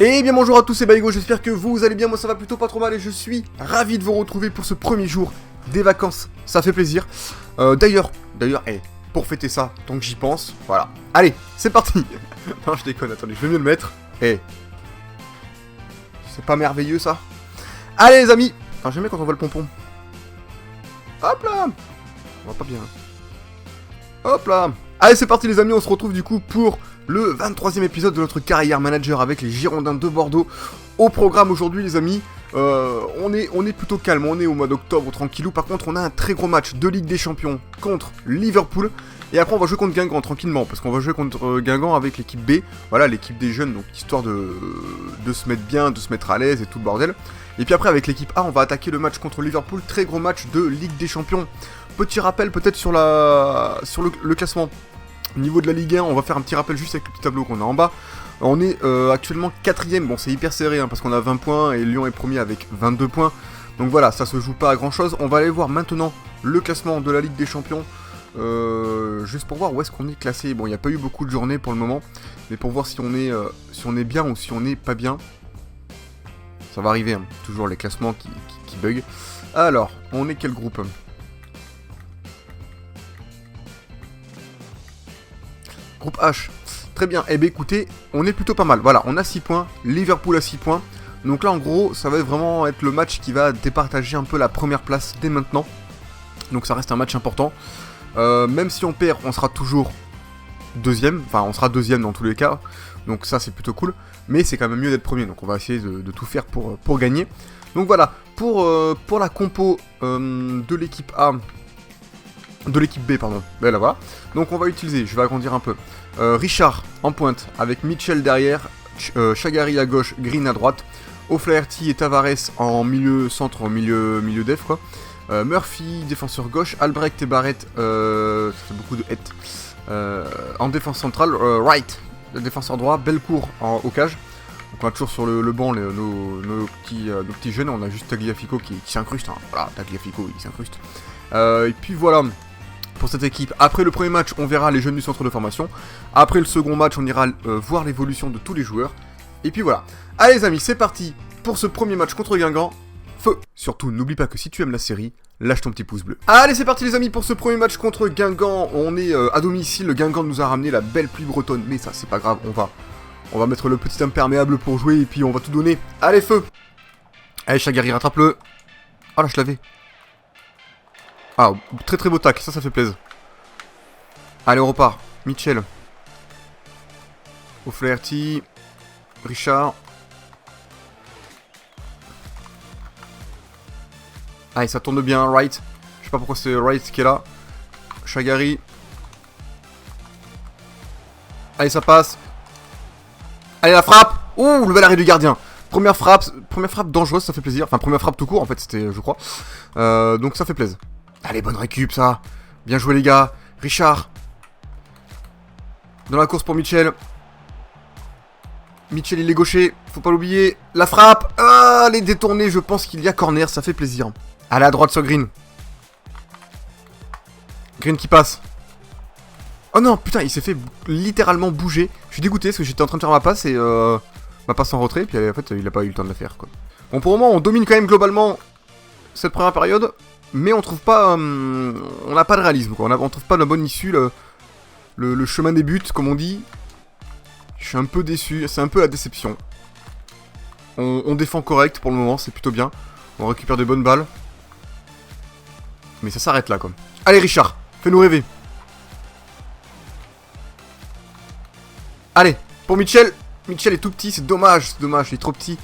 Et bien bonjour à tous, c'est Baigo, j'espère que vous allez bien, moi ça va plutôt pas trop mal et je suis ravi de vous retrouver pour ce premier jour des vacances, ça fait plaisir. D'ailleurs, pour fêter ça, tant que j'y pense, voilà. Allez, c'est parti. Non je déconne, attendez, je vais mieux le mettre. C'est pas merveilleux ça? Allez les amis. Enfin j'aime bien quand on voit le pompon. Hop là. On va pas bien. Hop là. Allez c'est parti les amis, on se retrouve du coup pour le 23e épisode de notre carrière manager avec les Girondins de Bordeaux. Au programme aujourd'hui les amis, on est plutôt calme, on est au mois d'octobre tranquillou. Par contre on a un très gros match de Ligue des Champions contre Liverpool. Et après on va jouer contre Guingamp tranquillement, parce qu'on va jouer contre Guingamp avec l'équipe B. Voilà, l'équipe des jeunes, donc histoire de se mettre bien, de se mettre à l'aise et tout le bordel. Et puis après avec l'équipe A on va attaquer le match contre Liverpool, très gros match de Ligue des Champions. Petit rappel peut-être sur le classement. Au niveau de la Ligue 1, on va faire un petit rappel juste avec le petit tableau qu'on a en bas. On est actuellement 4ème, bon c'est hyper serré hein, parce qu'on a 20 points et Lyon est premier avec 22 points. Donc voilà, ça se joue pas à grand chose. On va aller voir maintenant le classement de la Ligue des Champions. Juste pour voir où est-ce qu'on est classé. Bon, il n'y a pas eu beaucoup de journées pour le moment. Mais pour voir si on est bien ou si on n'est pas bien. Ça va arriver, hein, toujours les classements qui bug. Alors, on est quel groupe ? Groupe H. Très bien. Eh bien écoutez, on est plutôt pas mal. Voilà, on a 6 points. Liverpool a 6 points. Donc là, en gros, ça va vraiment être le match qui va départager un peu la première place dès maintenant. Donc ça reste un match important. Même si on perd, on sera toujours deuxième. Enfin, on sera deuxième dans tous les cas. Donc ça, c'est plutôt cool. Mais c'est quand même mieux d'être premier. Donc on va essayer de tout faire pour gagner. Donc voilà, pour la compo de l'équipe A... De l'équipe B, pardon. Ben là, voilà. Donc on va utiliser, je vais agrandir un peu. Richard en pointe, avec Mitchell derrière, Chagari à gauche, Green à droite, O'Flaherty et Tavares en milieu centre, en milieu def quoi. Murphy, défenseur gauche, Albrecht et Barrett, ça fait beaucoup de hêtes. En défense centrale, Wright, le défenseur droit, Belcourt au cage. Donc on a toujours sur le banc nos petits jeunes, on a juste Tagliafico qui s'incruste, hein. Voilà, Tagliafico il s'incruste. Et puis voilà pour cette équipe. Après le premier match, on verra les jeunes du centre de formation. Après le second match, on ira voir l'évolution de tous les joueurs. Et puis voilà. Allez les amis, c'est parti pour ce premier match contre Guingamp. Feu. Surtout, n'oublie pas que si tu aimes la série, lâche ton petit pouce bleu. Allez, c'est parti les amis pour ce premier match contre Guingamp. On est à domicile. Le Guingamp nous a ramené la belle pluie bretonne. Mais ça, c'est pas grave. On va mettre le petit imperméable pour jouer. Et puis on va tout donner. Allez, feu. Allez, Chagari, rattrape-le. Oh là, je l'avais. Ah, très très beau tac, ça fait plaisir. Allez, on repart. Mitchell. O'Flaherty. Richard. Allez, ça tourne bien, Wright. Je sais pas pourquoi c'est Wright qui est là. Chagari. Allez, ça passe. Allez, la frappe. Ouh, le bel arrêt du gardien. Première frappe dangereuse, ça fait plaisir. Enfin, première frappe tout court, en fait, c'était, je crois. Donc ça fait plaisir. Allez, bonne récup, ça. Bien joué, les gars. Richard. Dans la course pour Mitchell. Mitchell, il est gaucher. Faut pas l'oublier. La frappe. Ah, les détournés. Je pense qu'il y a corner. Ça fait plaisir. Allez, à droite sur Green. Green qui passe. Oh non, putain, il s'est fait littéralement bouger. Je suis dégoûté parce que j'étais en train de faire ma passe et ma passe en retrait. Puis en fait, il a pas eu le temps de la faire, quoi. Bon, pour le moment, on domine quand même globalement cette première période. Mais on trouve pas... on n'a pas de réalisme, quoi. On trouve pas la bonne issue, le chemin des buts, comme on dit. Je suis un peu déçu, c'est un peu la déception. On défend correct pour le moment, c'est plutôt bien. On récupère des bonnes balles. Mais ça s'arrête là, quoi. Allez, Richard, fais-nous rêver. Allez, pour Mitchell. Mitchell est tout petit, c'est dommage, il est trop petit.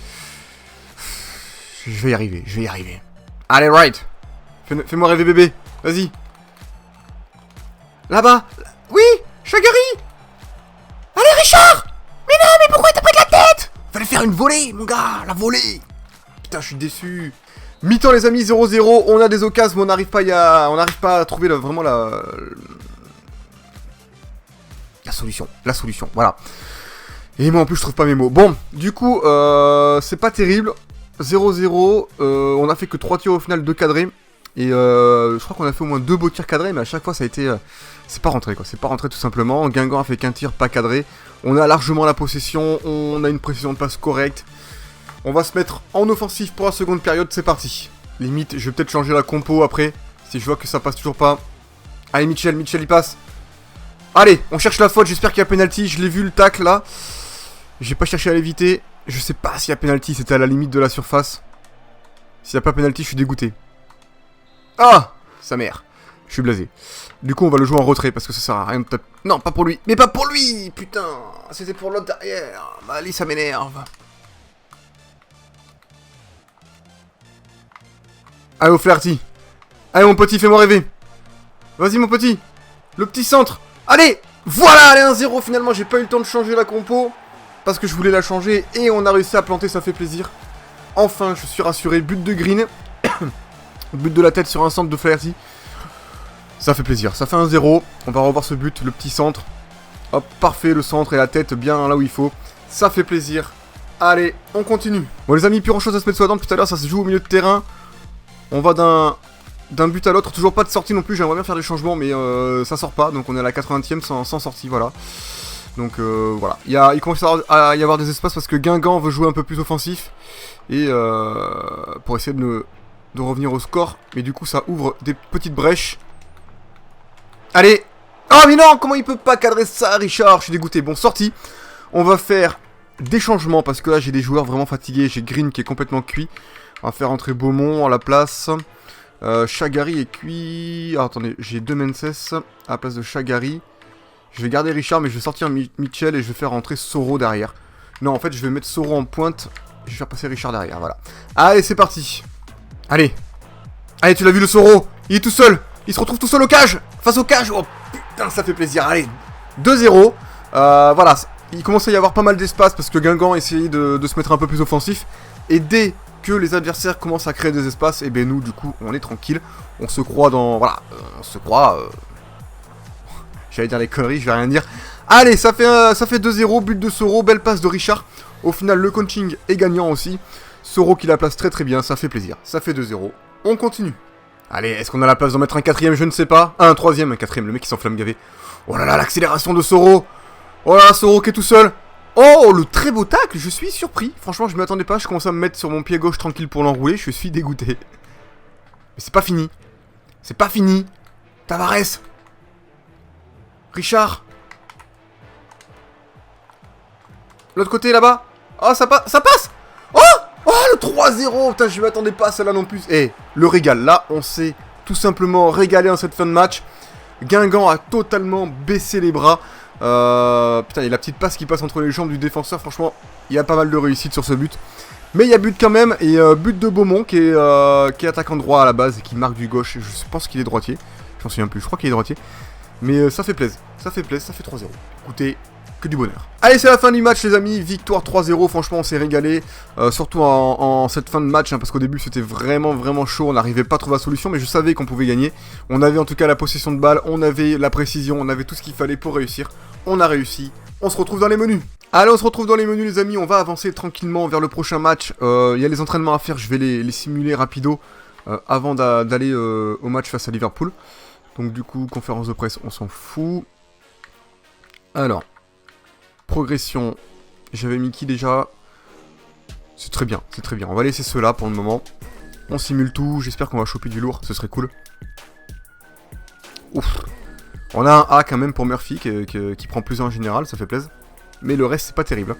Je vais y arriver. Allez, Wright. Fais-moi rêver bébé, vas-y. Là-bas. Oui, Chagari. Allez Richard. Mais non, mais pourquoi t'as pris de la tête? Fallait faire une volée, mon gars, la volée. Putain, je suis déçu. Mi-temps les amis, 0-0, on a des occasions, mais on n'arrive pas à trouver vraiment la solution. La solution, voilà. Et moi en plus je trouve pas mes mots. Bon, du coup, c'est pas terrible. 0-0, on a fait que 3 tirs au final, 2 cadrés. Et je crois qu'on a fait au moins 2 beaux tirs cadrés, mais à chaque fois ça a été... c'est pas rentré quoi, c'est pas rentré tout simplement. Guingamp a fait qu'un tir pas cadré. On a largement la possession, on a une précision de passe correcte. On va se mettre en offensif pour la seconde période, c'est parti. Limite, je vais peut-être changer la compo après, si je vois que ça passe toujours pas. Allez Mitchell il passe. Allez, on cherche la faute, j'espère qu'il y a penalty, je l'ai vu le tacle là. J'ai pas cherché à l'éviter. Je sais pas s'il y a penalty, c'était à la limite de la surface. S'il y a pas penalty, je suis dégoûté. Ah, sa mère. Je suis blasé. Du coup, on va le jouer en retrait parce que ça sert à rien de taper. Non, pas pour lui. Mais pas pour lui. Putain, c'était pour l'autre derrière. Bah, allez, ça m'énerve. Allez, O'Flaherty. Allez, mon petit, fais-moi rêver. Vas-y, mon petit. Le petit centre. Allez, voilà, allez, 1-0. Finalement, j'ai pas eu le temps de changer la compo parce que je voulais la changer et on a réussi à planter, ça fait plaisir. Enfin, je suis rassuré. But de Green. But de la tête sur un centre de Flaherty. Ça fait plaisir. Ça fait 1-0. On va revoir ce but, le petit centre. Hop, parfait, le centre et la tête bien là où il faut. Ça fait plaisir. Allez, on continue. Bon, les amis, plus grand chose à se mettre sous la dent. Tout à l'heure, ça se joue au milieu de terrain. On va d'un but à l'autre. Toujours pas de sortie non plus. J'aimerais bien faire des changements, mais ça sort pas. Donc, on est à la 80e sans sortie. Voilà. Donc, voilà. Il commence à y avoir des espaces parce que Guingamp veut jouer un peu plus offensif. Et pour essayer de revenir au score. Mais du coup, ça ouvre des petites brèches. Allez. Oh, mais non, comment il peut pas cadrer ça, Richard? Je suis dégoûté. Bon, sortie. On va faire des changements parce que là, j'ai des joueurs vraiment fatigués. J'ai Green qui est complètement cuit. On va faire entrer Beaumont à la place. Chagari est cuit. Ah, attendez, j'ai 2 Menses à la place de Chagari. Je vais garder Richard, mais je vais sortir Mitchell et je vais faire entrer Soro derrière. Non, en fait, je vais mettre Soro en pointe. Je vais faire passer Richard derrière, voilà. Allez, c'est parti. Allez. Allez, tu l'as vu le Soro? Il est tout seul. Il se retrouve tout seul au cage. Face au cage. Oh putain, ça fait plaisir. Allez. 2-0. Voilà. Il commence à y avoir pas mal d'espace parce que Guingamp essayait de se mettre un peu plus offensif. Et dès que les adversaires commencent à créer des espaces, et ben nous, du coup, on est tranquille. On se croit dans... Voilà. On se croit... J'allais dire les conneries, je vais rien dire. Allez, ça fait 2-0. But de Soro. Belle passe de Richard. Au final, le coaching est gagnant aussi. Soro qui la place très très bien. Ça fait plaisir. Ça fait 2-0. On continue. Allez, est-ce qu'on a la place d'en mettre un quatrième? Je ne sais pas. Ah, un troisième, un quatrième. Le mec qui s'enflamme gavé. Oh là là, l'accélération de Soro. Oh là là, Soro qui est tout seul. Oh, le très beau tacle. Je suis surpris. Franchement, je ne m'y attendais pas. Je commence à me mettre sur mon pied gauche tranquille pour l'enrouler. Je suis dégoûté. Mais c'est pas fini. C'est pas fini. Tavares. Richard. L'autre côté là-bas. Oh, ça passe. Oh, le 3-0. Putain, je m'attendais pas à celle-là non plus. Eh, le régal. Là, on s'est tout simplement régalé en cette fin de match. Guingamp a totalement baissé les bras. Putain, il y a la petite passe qui passe entre les jambes du défenseur. Franchement, il y a pas mal de réussite sur ce but. Mais il y a but quand même. Et but de Beaumont qui est attaquant droit à la base et qui marque du gauche. Je pense qu'il est droitier. Je m'en souviens plus. Je crois qu'il est droitier. Mais ça fait plaisir. Ça fait plaisir. Ça fait 3-0. Écoutez, que du bonheur. Allez, c'est la fin du match les amis, victoire 3-0, franchement on s'est régalé, surtout en cette fin de match, hein, parce qu'au début c'était vraiment chaud, on n'arrivait pas à trouver la solution, mais je savais qu'on pouvait gagner. On avait en tout cas la possession de balle, on avait la précision, on avait tout ce qu'il fallait pour réussir, on a réussi, on se retrouve dans les menus. Allez, on se retrouve dans les menus les amis, on va avancer tranquillement vers le prochain match, il y a les entraînements à faire, je vais les simuler rapido, avant d'aller au match face à Liverpool. Donc du coup, conférence de presse, on s'en fout. Alors... Progression, j'avais mis qui déjà? C'est très bien, c'est très bien. On va laisser ceux-là pour le moment. On simule tout, j'espère qu'on va choper du lourd, ce serait cool. Ouf. On a un A quand même pour Murphy qui prend plus en général, ça fait plaisir. Mais le reste c'est pas terrible.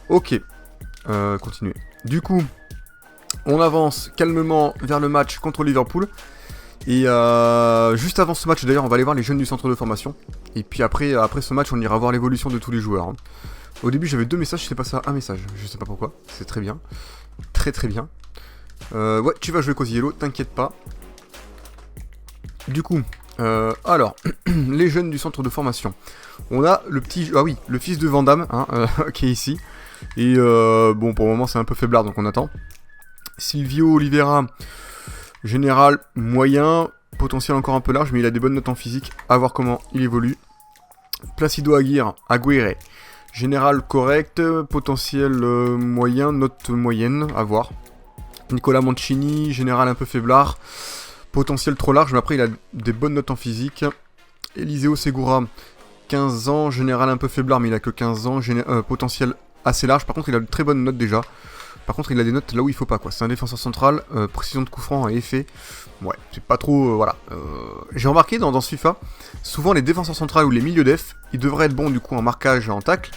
Ok, continuez. Du coup, on avance calmement vers le match contre Liverpool. Et juste avant ce match d'ailleurs on va aller voir les jeunes du centre de formation. Et puis après ce match on ira voir l'évolution de tous les joueurs, hein. Au début j'avais 2 messages, c'est passé à un message. Je sais pas pourquoi, c'est très bien. Très bien. Ouais, tu vas jouer Cosiello, t'inquiète pas. Du coup, alors, les jeunes du centre de formation. On a le petit... Ah oui, le fils de Vandame, hein, qui est ici. Et bon, pour le moment c'est un peu faiblard donc on attend. Silvio Oliveira... Général moyen, potentiel encore un peu large, mais il a des bonnes notes en physique, à voir comment il évolue. Placido Aguirre, général correct, potentiel moyen, note moyenne, à voir. Nicolas Mancini, général un peu faiblard, Potentiel trop large, mais après il a des bonnes notes en physique. Eliseo Segura, 15 ans, général un peu faiblard, mais il a que 15 ans, potentiel assez large. Par contre, il a de très bonnes notes déjà. Par contre, il a des notes là où il faut pas, quoi. C'est un défenseur central, précision de coup franc et effet. Ouais, c'est pas trop... voilà. J'ai remarqué dans ce FIFA, souvent les défenseurs centrales ou les milieux def, ils devraient être bons du coup en marquage et en tacle.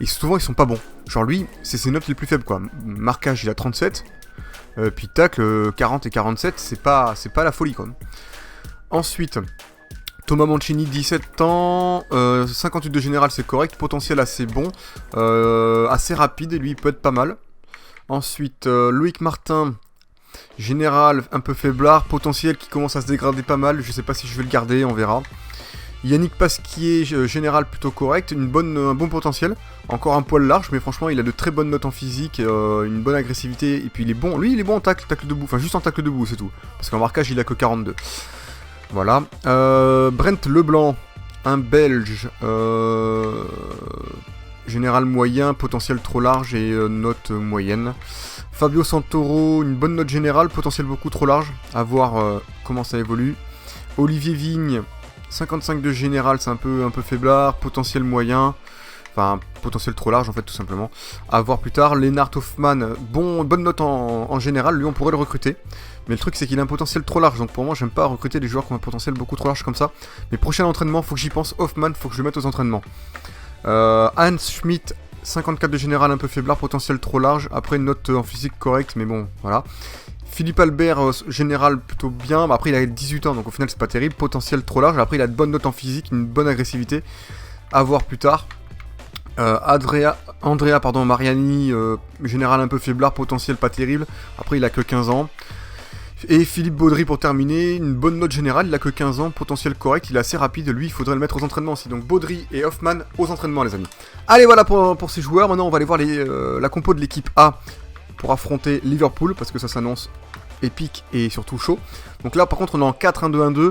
Et souvent, ils sont pas bons. Genre lui, c'est ses notes les plus faibles, quoi. Marquage, il a 37. Puis tacle, 40 et 47, c'est pas la folie, quoi. Ensuite... Thomas Mancini, 17 ans, 58 de général, c'est correct, potentiel assez bon, assez rapide, et lui, il peut être pas mal. Ensuite, Loïc Martin, général, un peu faiblard, potentiel qui commence à se dégrader pas mal, je sais pas si je vais le garder, on verra. Yannick Pasquier, général plutôt correct, un bon potentiel, encore un poil large, mais franchement, il a de très bonnes notes en physique, une bonne agressivité, et puis il est bon, lui, il est bon en tacle debout, enfin juste en tacle debout, c'est tout, parce qu'en marquage, il a que 42. Voilà. Brent Leblanc, un Belge, général moyen, potentiel trop large et note moyenne. Fabio Santoro, une bonne note générale, potentiel beaucoup trop large, à voir comment ça évolue. Olivier Vigne, 55 de général, c'est un peu faiblard, potentiel moyen, enfin potentiel trop large en fait tout simplement. À voir plus tard. Lennart Hoffmann, bonne note en général, lui on pourrait le recruter. Mais le truc c'est qu'il a un potentiel trop large, donc pour moi j'aime pas recruter des joueurs qui ont un potentiel beaucoup trop large comme ça. Mais prochain entraînement, faut que j'y pense. Hoffmann, faut que je le mette aux entraînements. Hans Schmidt, 54 de général, un peu faiblard, potentiel trop large. Après une note en physique correcte, mais bon, voilà. Philippe Albert, général plutôt bien. Après il a 18 ans, donc au final c'est pas terrible. Potentiel trop large. Après il a de bonnes notes en physique, une bonne agressivité. À voir plus tard. Andrea Mariani, général un peu faiblard, potentiel pas terrible. Après il a que 15 ans. Et Philippe Baudry pour terminer, une bonne note générale, il a que 15 ans, potentiel correct, il est assez rapide, lui il faudrait le mettre aux entraînements aussi. Donc Baudry et Hoffmann aux entraînements les amis. Allez voilà pour ces joueurs, maintenant on va aller voir la compo de l'équipe A pour affronter Liverpool, parce que ça s'annonce épique et surtout chaud. Donc là par contre on est en 4-1-2-1-2,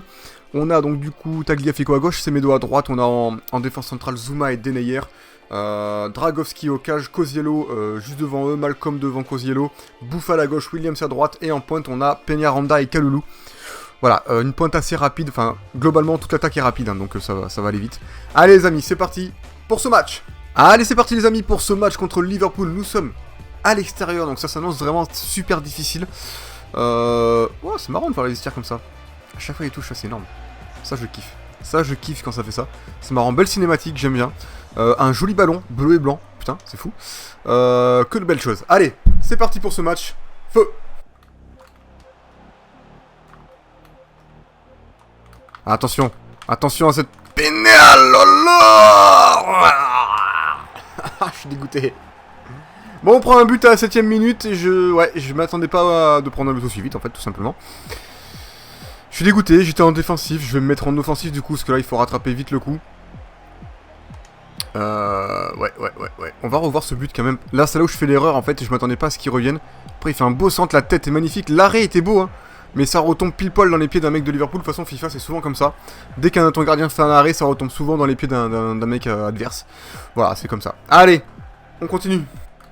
on a donc du coup Tagliafico à gauche, Semedo à droite, on a en défense centrale Zouma et Denayer. Dragowski au cage, Koziello juste devant eux, Malcolm devant Koziello, Bouffal à gauche, Williams à droite, et en pointe on a Peñaranda et Kalulu. Voilà, une pointe assez rapide, enfin globalement toute l'attaque est rapide, hein, donc ça va aller vite. Allez les amis, c'est parti pour ce match. Allez c'est parti les amis pour ce match contre Liverpool, nous sommes à l'extérieur, donc ça s'annonce vraiment super difficile. Ouais, c'est marrant de faire les tirs comme ça. À chaque fois il touche, c'est énorme. Ça je kiffe. Ça je kiffe quand ça fait ça. C'est marrant, belle cinématique, j'aime bien. Un joli ballon, bleu et blanc, putain, c'est fou. Que de belles choses. Allez, c'est parti pour ce match. Feu. Attention, attention à cette pénale. Je suis dégoûté. Bon, on prend un but à la 7ème minute et je m'attendais pas de prendre un but aussi vite en fait, tout simplement. Je suis dégoûté, j'étais en défensif, je vais me mettre en offensif du coup, parce que là il faut rattraper vite le coup. Ouais. On va revoir ce but quand même. Là, c'est là où je fais l'erreur en fait, et je m'attendais pas à ce qu'il revienne. Après, il fait un beau centre, la tête est magnifique. L'arrêt était beau, hein. Mais ça retombe pile poil dans les pieds d'un mec de Liverpool. De toute façon, FIFA, c'est souvent comme ça. Dès qu'un ton gardien fait un arrêt, ça retombe souvent dans les pieds d'un mec adverse. Voilà, c'est comme ça. Allez, on continue.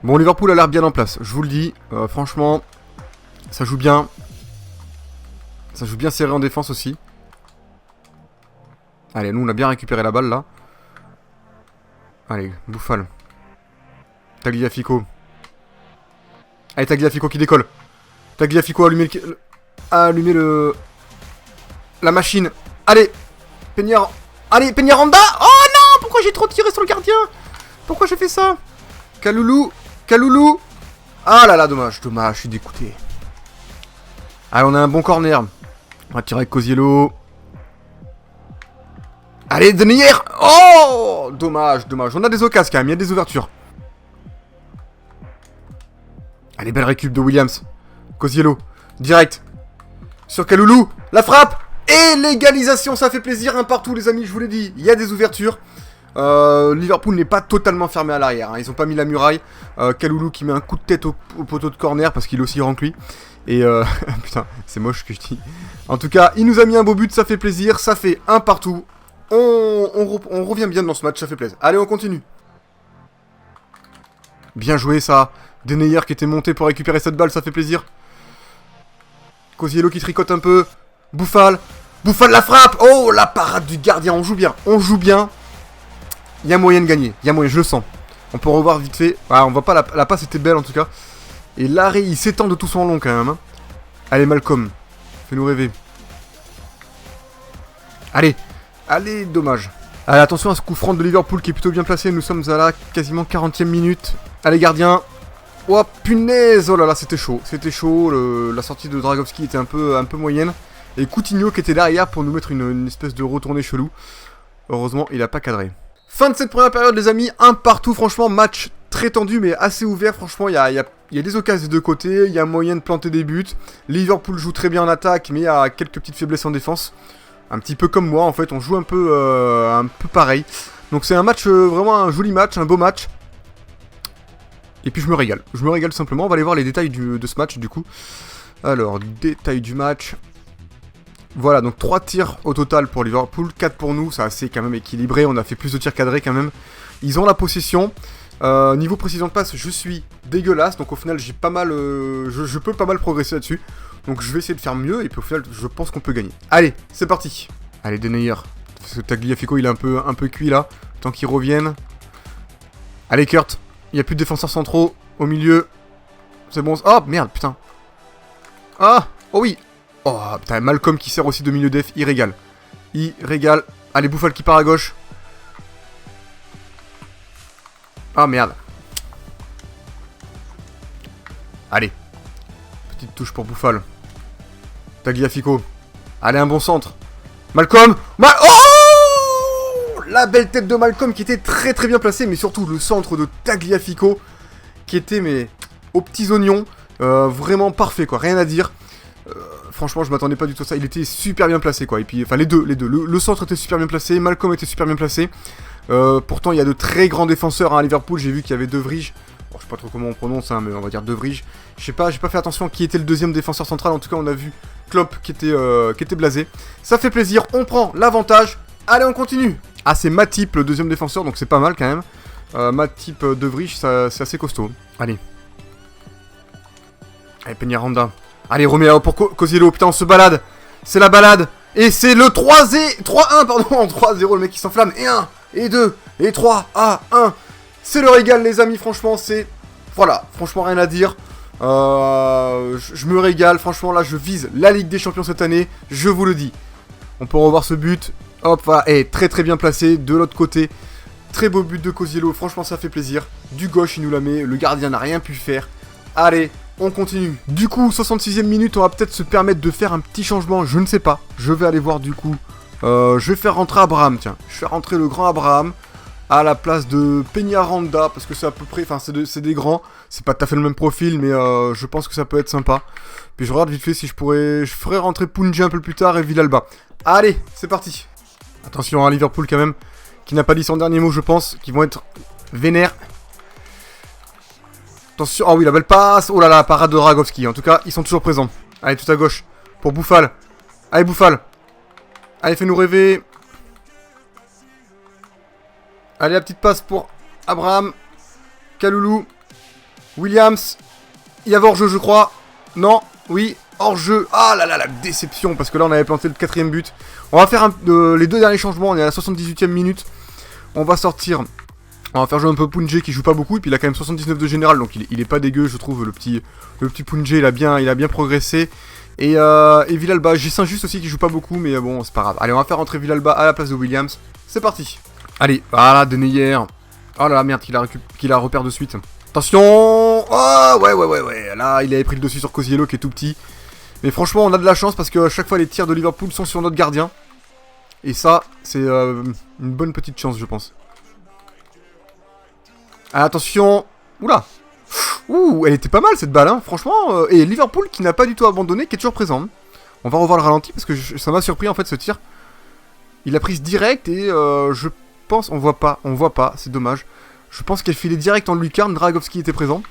Bon, Liverpool a l'air bien en place, je vous le dis. Franchement, ça joue bien. Ça joue bien serré en défense aussi. Allez, nous, on a bien récupéré la balle là. Allez, Bouffal. Tagliafico. Allez, Tagliafico qui décolle. Tagliafico a allumé la machine. Allez, Allez, Peñaranda. Oh non, pourquoi j'ai trop tiré sur le gardien? Pourquoi j'ai fait ça? Kalulu. Ah là là, dommage, je suis dégoûté. Allez, on a un bon corner. On va tirer avec Koziello. Allez, Denayer. Oh, dommage. On a des occasions quand même, il y a des ouvertures. Allez, belle récup de Williams. Koziello, direct. Sur Kalulu, la frappe. Et l'égalisation, ça fait plaisir, un partout les amis, je vous l'ai dit. Il y a des ouvertures. Liverpool n'est pas totalement fermé à l'arrière, hein. Ils ont pas mis la muraille. Kalulu qui met un coup de tête au poteau de corner parce qu'il est aussi grand que lui. Et putain, c'est moche ce que je dis. En tout cas, il nous a mis un beau but, ça fait plaisir. Ça fait un partout. On revient bien dans ce match, ça fait plaisir. Allez, on continue. Bien joué ça. Denayer qui était monté pour récupérer cette balle, ça fait plaisir. Koziello qui tricote un peu. Bouffal. Bouffal la frappe. Oh, la parade du gardien. On joue bien. On joue bien. Il y a moyen de gagner. Il y a moyen, je le sens. On peut revoir vite fait. Ah, on voit pas, la passe était belle en tout cas. Et l'arrêt, il s'étend de tout son long quand même. Hein. Allez, Malcolm. Fais-nous rêver. Allez. Allez, dommage. Allez, attention à ce coup franc de Liverpool qui est plutôt bien placé. Nous sommes à la quasiment 40e minute. Allez, gardien. Oh, punaise. Oh là là, c'était chaud. C'était chaud. La sortie de Dragowski était un peu moyenne. Et Coutinho qui était derrière pour nous mettre une espèce de retournée chelou. Heureusement, il a pas cadré. Fin de cette première période, les amis. Un partout, franchement. Match très tendu, mais assez ouvert. Franchement, il y a des occasions des deux côtés. Il y a moyen de planter des buts. Liverpool joue très bien en attaque, mais il y a quelques petites faiblesses en défense. Un petit peu comme moi, en fait. On joue un peu pareil. Donc, c'est un match, vraiment un joli match, un beau match. Et puis, je me régale. Je me régale simplement. On va aller voir les détails de ce match, du coup. Alors, détails du match. Voilà, donc 3 tirs au total pour Liverpool, 4 pour nous, c'est assez quand même équilibré, on a fait plus de tirs cadrés quand même. Ils ont la possession, niveau précision de passe, je suis dégueulasse, donc au final j'ai pas mal, je peux pas mal progresser là-dessus. Donc je vais essayer de faire mieux, et puis au final je pense qu'on peut gagner. Allez, c'est parti. Allez, Denayer, parce que Tagliafico il est un peu cuit là, tant qu'ils reviennent. Allez Kurt, il n'y a plus de défenseurs centraux au milieu. C'est bon, oh merde, putain. Ah, oh oui. Oh putain, Malcolm qui sert aussi de milieu def, il régale. Il régale. Allez, Bouffal qui part à gauche. Ah merde. Allez. Petite touche pour Bouffal. Tagliafico. Allez, un bon centre. Malcolm. Oh, la belle tête de Malcolm qui était très très bien placée, mais surtout le centre de Tagliafico qui était mais aux petits oignons. Vraiment parfait quoi, rien à dire. Franchement, je m'attendais pas du tout à ça. Il était super bien placé, quoi. Et puis, enfin, les deux. Le centre était super bien placé. Malcolm était super bien placé. Pourtant, il y a de très grands défenseurs hein, à Liverpool. J'ai vu qu'il y avait De Vrij. Bon, je sais pas trop comment on prononce, hein, mais on va dire De Vrij. Je sais pas, j'ai pas fait attention à qui était le deuxième défenseur central. En tout cas, on a vu Klopp qui était blasé. Ça fait plaisir. On prend l'avantage. Allez, on continue. Ah, c'est Matip, le deuxième défenseur. Donc, c'est pas mal quand même. Matip, De Vrij, c'est assez costaud. Allez. Allez, Peñaranda. Allez, Romeo pour Kozilo, putain, on se balade. C'est la balade. Et c'est le 3-1, pardon, en 3-0, le mec qui s'enflamme. Et 1, et 2, et 3, ah, 1. C'est le régal, les amis, franchement, c'est... Voilà, franchement, rien à dire. Je me régale, franchement, là, je vise la Ligue des Champions cette année, je vous le dis. On peut revoir ce but. Hop, voilà, et très très bien placé, de l'autre côté. Très beau but de Kozilo, franchement, ça fait plaisir. Du gauche, il nous la met, le gardien n'a rien pu faire. Allez, on continue. Du coup, 66e minute, on va peut-être se permettre de faire un petit changement, je ne sais pas. Je vais aller voir du coup. Je vais faire rentrer Abraham, tiens. Je vais rentrer le grand Abraham à la place de Peñaranda, parce que c'est à peu près, enfin c'est des grands. C'est pas tout à fait le même profil, mais je pense que ça peut être sympa. Puis je regarde vite fait si je ferai rentrer Punji un peu plus tard et Villalba. Allez, c'est parti. Attention à Liverpool quand même, qui n'a pas dit son dernier mot je pense, qui vont être vénères. Attention, oh oui, la belle passe. Oh là là, parade de Dragowski. En tout cas, ils sont toujours présents. Allez, tout à gauche. Pour Bouffal. Allez, Bouffal. Allez, fais-nous rêver. Allez, la petite passe pour Abraham. Kaloulou. Williams. Il y avait hors-jeu, je crois. Non. Oui. Hors-jeu. Ah là là, la déception. Parce que là, on avait planté le 4ème but. On va faire les deux derniers changements. On est à la 78e minute. On va sortir... On va faire jouer un peu Punji qui joue pas beaucoup, et puis il a quand même 79 de général, donc il est pas dégueu, je trouve, le petit Punji, il a bien progressé. Et Villalba, j'ai Saint-Just aussi qui joue pas beaucoup, mais bon, c'est pas grave. Allez, on va faire rentrer Villalba à la place de Williams, c'est parti. Allez, voilà, Denayer. Oh là là, merde, qu'il a repère de suite. Attention. Oh, ouais, là, il avait pris le dessus sur Kozilo qui est tout petit. Mais franchement, on a de la chance, parce que à chaque fois, les tirs de Liverpool sont sur notre gardien. Et ça, c'est une bonne petite chance, je pense. Attention. Oula. Ouh, elle était pas mal cette balle, hein, franchement. Et Liverpool qui n'a pas du tout abandonné, qui est toujours présent. On va revoir le ralenti parce que ça m'a surpris en fait ce tir. Il a prise direct et je pense... On voit pas, c'est dommage. Je pense qu'elle filait direct en lucarne, Dragowski était présent.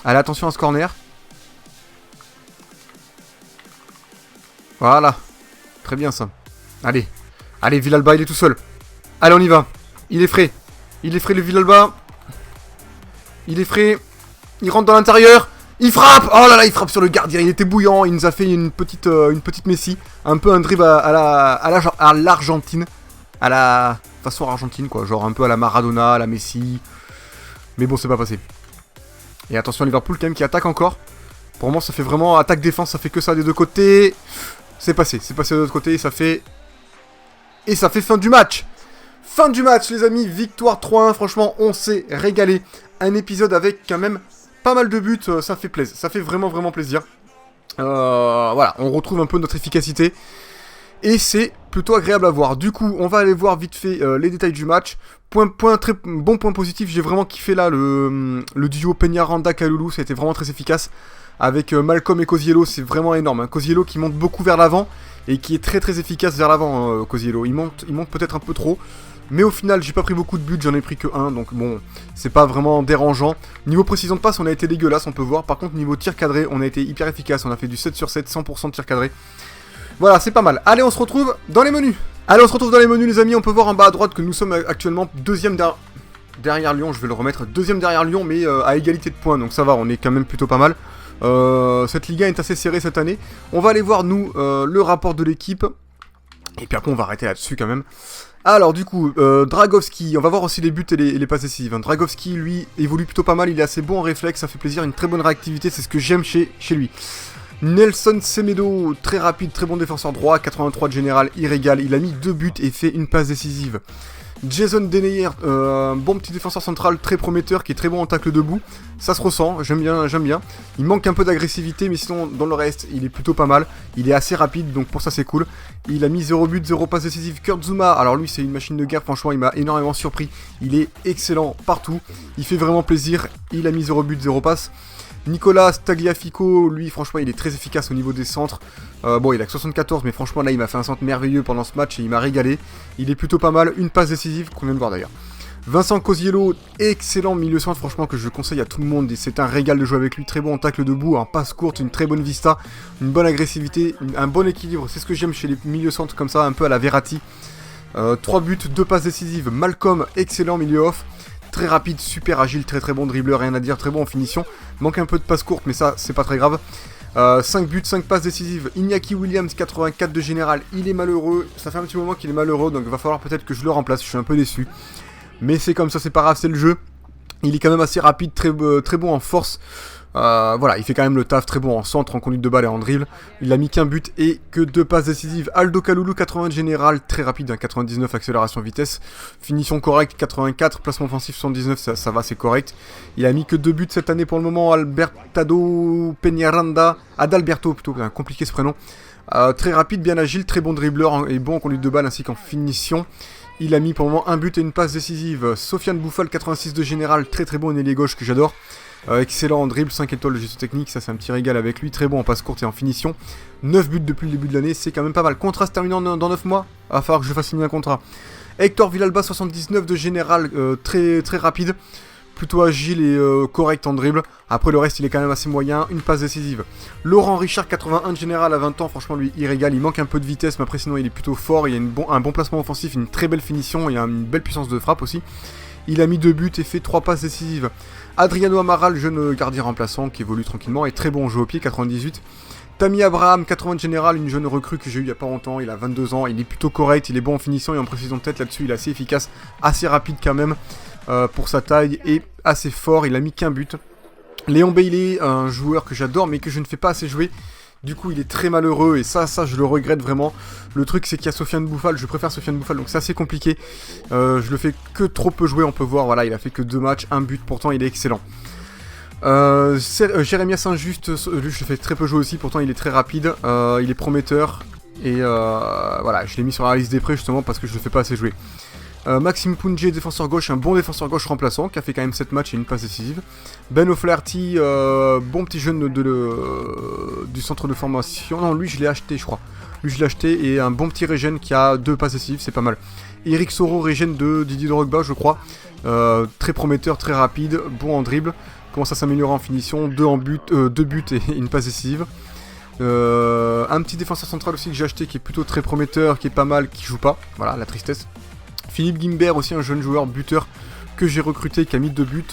Allez, attention à ce corner. Voilà. Très bien ça. Allez. Allez, Villalba, il est tout seul. Allez, on y va. Il est frais. Il est frais le Villalba. Il est frais. Il rentre dans l'intérieur. Il frappe. Oh là là, il frappe sur le gardien. Il était bouillant. Il nous a fait une petite Messi. Un peu un dribble à l'Argentine. À la façon argentine, quoi. Genre un peu à la Maradona, à la Messi. Mais bon, c'est pas passé. Et attention, Liverpool quand même qui attaque encore. Pour le moment, ça fait vraiment attaque-défense. Ça fait que ça des deux côtés. C'est passé de l'autre côté. Et ça fait fin du match. Fin du match, les amis. Victoire 3-1. Franchement, on s'est régalé. Un épisode avec quand même pas mal de buts. Ça fait plaisir. Ça fait vraiment, vraiment plaisir. Voilà, on retrouve un peu notre efficacité. Et c'est plutôt agréable à voir. Du coup, on va aller voir vite fait les détails du match. Très bon point positif, j'ai vraiment kiffé là le duo Peñaranda-Kalulu, ça a été vraiment très efficace. Avec Malcolm et Kosciello, c'est vraiment énorme. Hein. Kosciello qui monte beaucoup vers l'avant et qui est très très efficace vers l'avant, Kosciello. Il monte peut-être un peu trop. Mais au final, j'ai pas pris beaucoup de buts, j'en ai pris que 1, donc bon, c'est pas vraiment dérangeant. Niveau précision de passe, on a été dégueulasse, on peut voir. Par contre, niveau tir cadré, on a été hyper efficace, on a fait du 7 sur 7, 100% de tir cadré. Voilà, c'est pas mal. Allez, on se retrouve dans les menus. Allez, on se retrouve dans les menus, les amis. On peut voir en bas à droite que nous sommes actuellement deuxième derrière Lyon. Je vais le remettre deuxième derrière Lyon, mais à égalité de points. Donc ça va, on est quand même plutôt pas mal. Cette Liga est assez serrée cette année. On va aller voir, nous, le rapport de l'équipe. Et puis après, on va arrêter là-dessus quand même. Alors, du coup, Dragowski. On va voir aussi les buts et les passes décisives. Hein. Dragowski, lui, évolue plutôt pas mal. Il est assez bon en réflexe. Ça fait plaisir. Une très bonne réactivité. C'est ce que j'aime chez lui. Nelson Semedo, très rapide, très bon défenseur droit, 83 de général, il régale, il a mis 2 buts et fait une passe décisive. Jason Denayer, bon petit défenseur central, très prometteur, qui est très bon en tacle debout, ça se ressent, j'aime bien. Il manque un peu d'agressivité, mais sinon, dans le reste, il est plutôt pas mal, il est assez rapide, donc pour ça c'est cool. Il a mis 0 but, 0 passe décisive. Kurt Zouma, alors lui c'est une machine de guerre, franchement il m'a énormément surpris, il est excellent partout, il fait vraiment plaisir, il a mis 0 but, 0 passe. Nicolas Tagliafico, lui franchement il est très efficace au niveau des centres. Bon il a que 74 mais franchement là il m'a fait un centre merveilleux pendant ce match et il m'a régalé. Il est plutôt pas mal, une passe décisive qu'on vient de voir d'ailleurs. Vincent Kosciello, excellent milieu centre franchement que je conseille à tout le monde. C'est un régal de jouer avec lui, très bon en tacle debout, en passe courte, une très bonne vista, une bonne agressivité, un bon équilibre. C'est ce que j'aime chez les milieux centres comme ça, un peu à la Verratti. 3 buts, 2 passes décisives. Malcolm, excellent milieu off. Très rapide, super agile, très très bon dribbleur, rien à dire, très bon en finition. Manque un peu de passe courte, mais ça, c'est pas très grave. 5 buts, 5 passes décisives. Iñaki Williams, 84 de général, il est malheureux. Ça fait un petit moment qu'il est malheureux, donc il va falloir peut-être que je le remplace. Je suis un peu déçu. Mais c'est comme ça, c'est pas grave, c'est le jeu. Il est quand même assez rapide, très bon en force. Voilà, il fait quand même le taf, très bon en centre, en conduite de balle et en dribble. Il a mis qu'un but et que 2 passes décisives. Aldo Kalulu, 80 de général, très rapide, hein, 99 accélération vitesse. Finition correcte, 84, placement offensif 79, ça va, c'est correct. Il a mis que 2 buts cette année pour le moment. Albertado Peñaranda, Adalberto plutôt, compliqué ce prénom. Très rapide, bien agile, très bon dribbleur et bon en conduite de balle ainsi qu'en finition. Il a mis pour le moment un but et une passe décisive. Sofiane Bouffal, 86 de général, très très bon en ailier gauche que j'adore. Excellent en dribble, 5 étoiles de gestion technique, ça c'est un petit régal avec lui, très bon en passe courte et en finition. 9 buts depuis le début de l'année, c'est quand même pas mal. Contrat se terminant dans 9 mois, il va falloir que je fasse signer un contrat. Hector Villalba, 79 de général, très très rapide, plutôt agile et correct en dribble. Après le reste il est quand même assez moyen, une passe décisive. Laurent Richard, 81 de général à 20 ans, franchement lui il régale, il manque un peu de vitesse mais après sinon il est plutôt fort, il a un bon placement offensif, une très belle finition et une belle puissance de frappe aussi. Il a mis 2 buts et fait 3 passes décisives. Adriano Amaral, jeune gardien remplaçant qui évolue tranquillement et très bon jeu au pied, 98. Tammy Abraham, 80 de général, une jeune recrue que j'ai eu il y a pas longtemps, il a 22 ans, il est plutôt correct, il est bon en finition et en précision de tête là-dessus, il est assez efficace, assez rapide quand même pour sa taille et assez fort, il a mis qu'un but. Léon Bailey, un joueur que j'adore mais que je ne fais pas assez jouer. Du coup il est très malheureux et ça je le regrette vraiment. Le truc c'est qu'il y a Sofiane Bouffal, je préfère Sofiane Bouffal donc c'est assez compliqué. Je le fais que trop peu jouer, on peut voir, voilà il a fait que 2 matchs, 1 but, pourtant il est excellent. Jérémia Saint-Just, lui je le fais très peu jouer aussi, pourtant il est très rapide, il est prometteur. Et voilà, je l'ai mis sur la liste des prêts justement parce que je le fais pas assez jouer. Maxime Pounjé, défenseur gauche, un bon défenseur gauche remplaçant qui a fait quand même 7 matchs et une passe décisive. Ben O'Flaherty, bon petit jeune du centre de formation. Non, lui je l'ai acheté, je crois. Lui je l'ai acheté et un bon petit Régène qui a 2 passes décisives, c'est pas mal. Eric Soro, Régène de Didier Drogba, je crois. Très prometteur, très rapide, bon en dribble. Commence à s'améliorer en finition, 2 buts et une passe décisive. Un petit défenseur central aussi que j'ai acheté qui est plutôt très prometteur, qui est pas mal, qui joue pas. Voilà, la tristesse. Philippe Guimbert aussi, un jeune joueur buteur que j'ai recruté qui a mis 2 buts.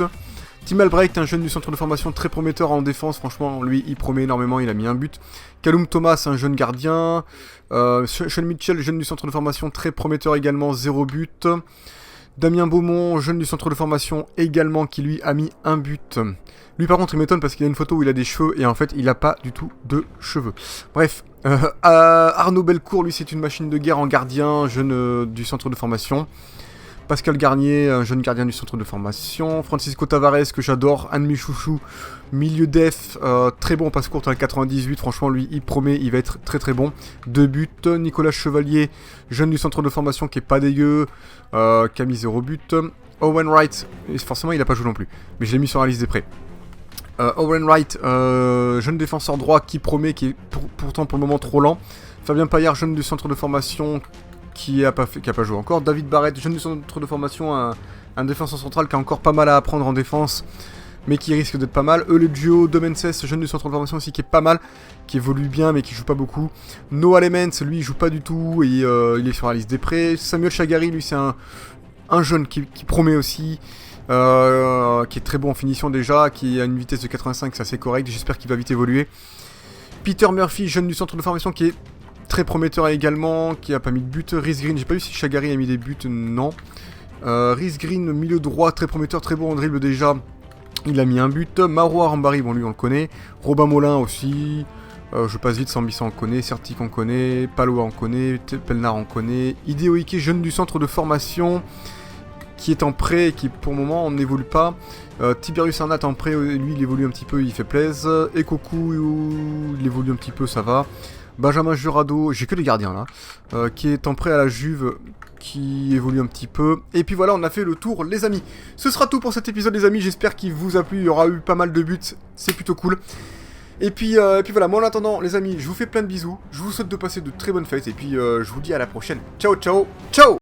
Tim Albright, un jeune du centre de formation très prometteur en défense, franchement, lui, il promet énormément, il a mis un but. Callum Thomas, un jeune gardien. Sean Mitchell, jeune du centre de formation, très prometteur également, 0 but. Damien Beaumont, jeune du centre de formation également, qui lui a mis un but. Lui par contre il m'étonne parce qu'il a une photo où il a des cheveux et en fait il n'a pas du tout de cheveux. Bref, Arnaud Bellecourt, lui c'est une machine de guerre en gardien, jeune du centre de formation. Pascal Garnier, un jeune gardien du centre de formation. Francisco Tavares, que j'adore, un de mes chouchous, milieu def, très bon passe courte à la 98, franchement lui il promet, il va être très très bon. 2 buts. Nicolas Chevalier, jeune du centre de formation qui est pas dégueu, qui a mis 0 but. Owen Wright, forcément il a pas joué non plus, mais je l'ai mis sur la liste des prêts. Owen Wright, jeune défenseur droit qui promet, qui est pourtant pour le moment trop lent. Fabien Paillard, jeune du centre de formation qui a pas joué encore. David Barrett, jeune du centre de formation, un défenseur central qui a encore pas mal à apprendre en défense, mais qui risque d'être pas mal. Le duo Domenses, jeune du centre de formation aussi qui est pas mal, qui évolue bien mais qui joue pas beaucoup. Noah Lemens, lui il joue pas du tout et il est sur la liste des prêts. Samuel Chagari, lui c'est un jeune qui promet aussi. Qui est très bon en finition déjà, qui a une vitesse de 85, c'est assez correct, j'espère qu'il va vite évoluer. Peter Murphy, jeune du centre de formation, qui est très prometteur également, qui a pas mis de but. Rhys Green, j'ai pas vu si Chagari a mis des buts, non. Rhys Green, milieu droit, très prometteur, très bon en dribble déjà, il a mis un but. Marois Rambari, bon lui on le connaît. Robin Molin aussi, je passe vite, Sambissa on connaît, Certic on connaît, Paloa on connaît, Pelnar on connaît. Hideo Ike, jeune du centre de formation, qui est en prêt et qui pour le moment n'évolue pas. Tiberius Arnat en prêt, lui il évolue un petit peu, il fait plaisir. Ekoku, il évolue un petit peu, ça va. Benjamin Jurado, j'ai que les gardiens là, qui est en prêt à la Juve, qui évolue un petit peu. Et puis voilà, on a fait le tour les amis. Ce sera tout pour cet épisode les amis, j'espère qu'il vous a plu, il y aura eu pas mal de buts, c'est plutôt cool. Et puis voilà, moi en attendant les amis, je vous fais plein de bisous, je vous souhaite de passer de très bonnes fêtes et puis je vous dis à la prochaine. Ciao ciao, ciao.